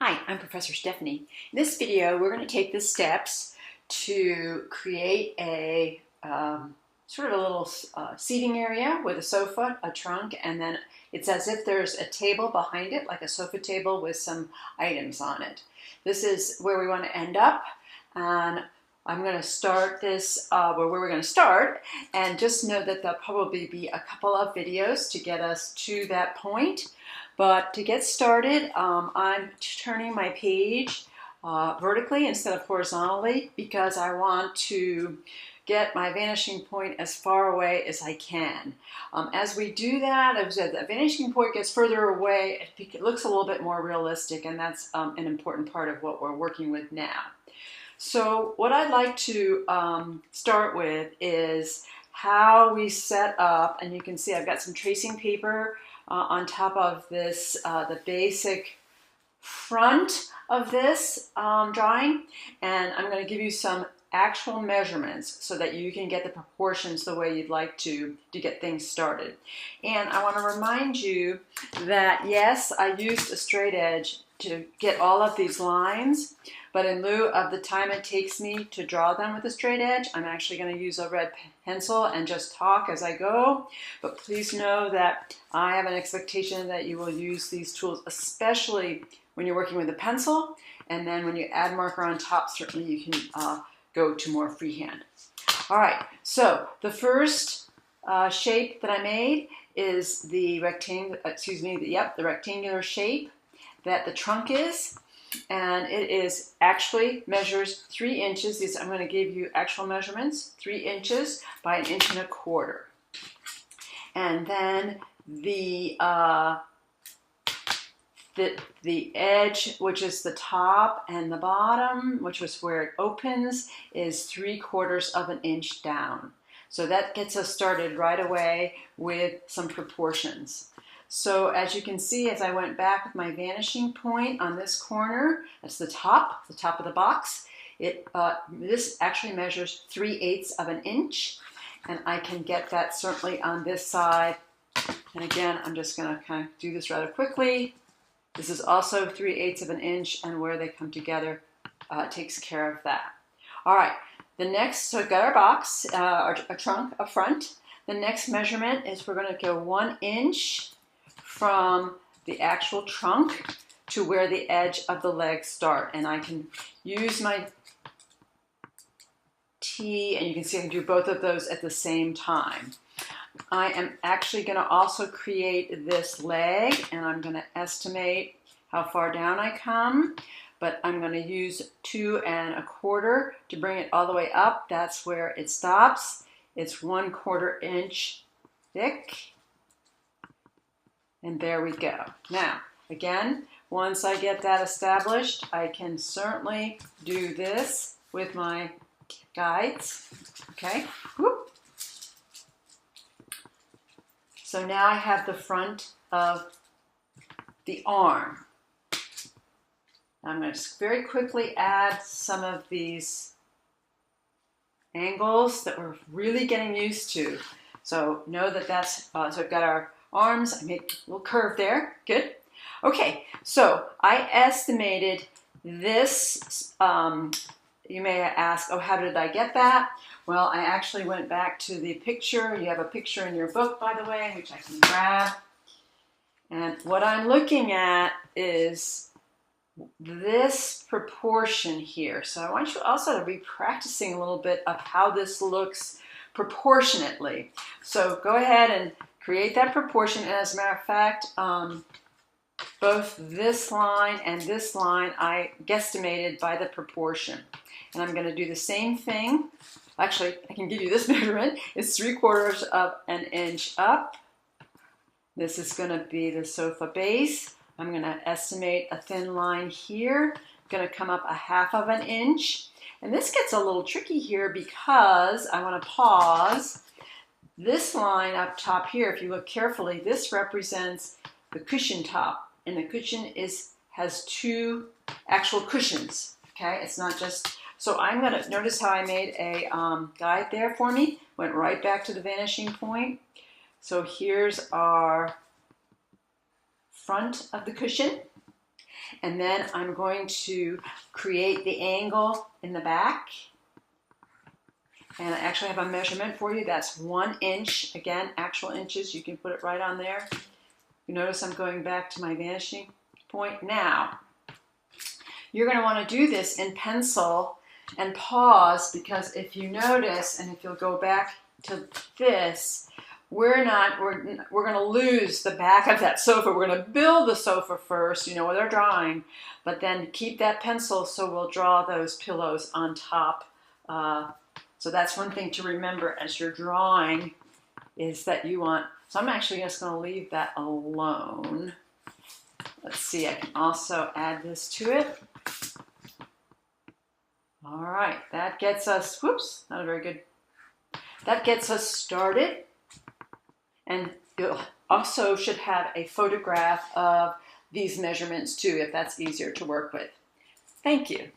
Hi, I'm Professor Stephanie. In this video, we're going to take the steps to create a sort of a little seating area with a sofa, a trunk, and then it's as if there's a table behind it, like a sofa table with some items on it. This is where we want to end up, and I'm going to start this where we're going to start, and just know that there'll probably be a couple of videos to get us to that point. But to get started, I'm turning my page vertically instead of horizontally because I want to get my vanishing point as far away as I can. As we do that, as the vanishing point gets further away, it looks a little bit more realistic, and that's an important part of what we're working with now. So what I'd like to start with is how we set up, and you can see I've got some tracing paper on top of this, the basic front of this drawing, and I'm going to give you some actual measurements so that you can get the proportions the way you'd like to get things started. And I want to remind you that yes, I used a straight edge to get all of these lines, but in lieu of the time it takes me to draw them with a straight edge, I'm actually going to use a red pencil and just talk as I go. But please know that I have an expectation that you will use these tools, especially when you're working with a pencil, and then when you add marker on top, certainly you can go to more freehand. All right, so the first shape that I made is the rectangular, the rectangular shape that the trunk is, and it is actually measures 3 inches. I'm going to give you actual measurements, 3 inches by 1.25 inches. And then the edge, which is the top, and the bottom, which was where it opens, is 3/4 inch down. So that gets us started right away with some proportions. So as you can see, as I went back with my vanishing point on this corner, that's the top of the box, this actually measures 3/8 inch, and I can get that certainly on this side. And again, I'm just going to kind of do this rather quickly. This is also 3/8 inch, and where they come together takes care of that. All right, the next, so we've got our box, our trunk up front. The next measurement is we're going to go 1 inch from the actual trunk to where the edge of the legs start. And I can use my T, and you can see I can do both of those at the same time. I am actually going to also create this leg, and I'm going to estimate how far down I come, but I'm going to use 2 1/4 to bring it all the way up. That's where it stops. It's 1/4 inch thick. And there we go. Now, again, once I get that established, I can certainly do this with my guides. Okay. Whoop. So now I have the front of the arm. I'm going to very quickly add some of these angles that we're really getting used to. So know that that's, so I've got our arms, I made a little curve there, good. Okay, so I estimated this, you may ask, oh, how did I get that? Well, I actually went back to the picture. You have a picture in your book, by the way, which I can grab. And what I'm looking at is this proportion here. So I want you also to be practicing a little bit of how this looks proportionately. So go ahead and create that proportion, and as a matter of fact, both this line and this line I guesstimated by the proportion. And I'm going to do the same thing. Actually, I can give you this measurement. It's 3/4 inch up. This is going to be the sofa base. I'm going to estimate a thin line here. I'm going to come up 1/2 inch. And this gets a little tricky here because I want to pause. This line up top here, if you look carefully, this represents the cushion top, and the cushion has 2 actual cushions. Okay, it's not just, so I'm going to notice how I made a guide there for me, went right back to the vanishing point. So here's our front of the cushion, And then I'm going to create the angle in the back. And I actually have a measurement for you. That's 1 inch. Again, actual inches. You can put it right on there. You notice I'm going back to my vanishing point. Now, you're going to want to do this in pencil and pause, because if you notice, and if you'll go back to this, we're going to lose the back of that sofa. We're going to build the sofa first, you know, with our drawing, but then keep that pencil so we'll draw those pillows on top. So that's one thing to remember as you're drawing, is that you want, so I'm actually just going to leave that alone. Let's see, I can also add this to it. All right, that gets us, whoops, not a very good, that gets us started. And you also should have a photograph of these measurements too, if that's easier to work with. Thank you.